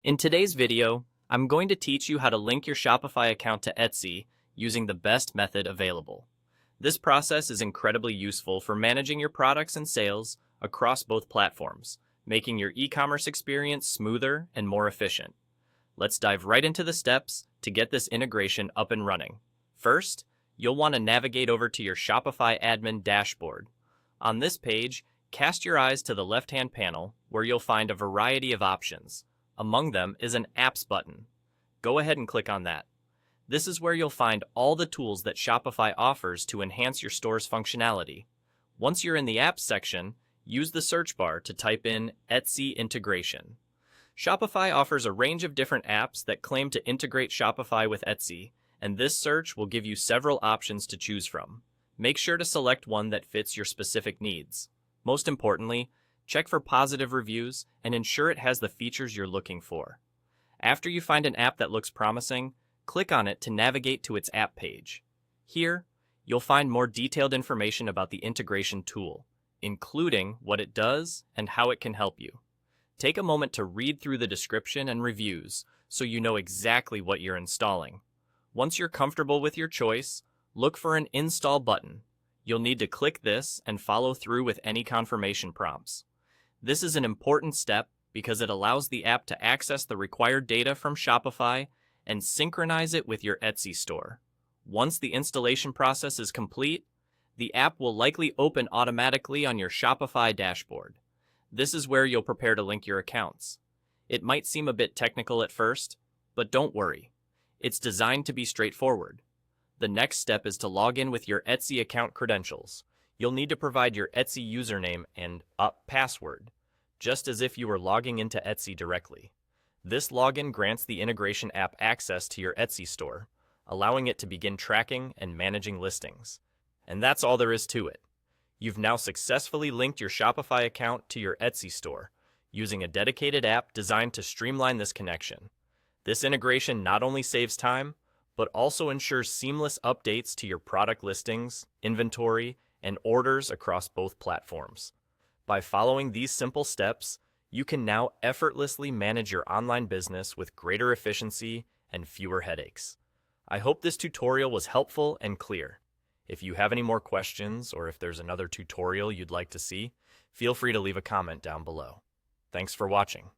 In today's video, I'm going to teach you how to link your Shopify account to Etsy using the best method available. This process is incredibly useful for managing your products and sales across both platforms, making your e-commerce experience smoother and more efficient. Let's dive right into the steps to get this integration up and running. First, you'll want to navigate over to your Shopify admin dashboard. On this page, cast your eyes to the left-hand panel where you'll find a variety of options. Among them is an Apps button. Go ahead and click on that. This is where you'll find all the tools that Shopify offers to enhance your store's functionality. Once you're in the Apps section, use the search bar to type in Etsy integration. Shopify offers a range of different apps that claim to integrate Shopify with Etsy, and this search will give you several options to choose from. Make sure to select one that fits your specific needs. Most importantly, check for positive reviews and ensure it has the features you're looking for. After you find an app that looks promising, click on it to navigate to its app page. Here, you'll find more detailed information about the integration tool, including what it does and how it can help you. Take a moment to read through the description and reviews so you know exactly what you're installing. Once you're comfortable with your choice, look for an Install button. You'll need to click this and follow through with any confirmation prompts. This is an important step because it allows the app to access the required data from Shopify and synchronize it with your Etsy store. Once the installation process is complete, the app will likely open automatically on your Shopify dashboard. This is where you'll prepare to link your accounts. It might seem a bit technical at first, but don't worry. It's designed to be straightforward. The next step is to log in with your Etsy account credentials. You'll need to provide your Etsy username and password, just as if you were logging into Etsy directly. This login grants the integration app access to your Etsy store, allowing it to begin tracking and managing listings. And that's all there is to it. You've now successfully linked your Shopify account to your Etsy store, using a dedicated app designed to streamline this connection. This integration not only saves time, but also ensures seamless updates to your product listings, inventory, and orders across both platforms. By following these simple steps, you can now effortlessly manage your online business with greater efficiency and fewer headaches. I hope this tutorial was helpful and clear. If you have any more questions or if there's another tutorial you'd like to see, feel free to leave a comment down below. Thanks for watching.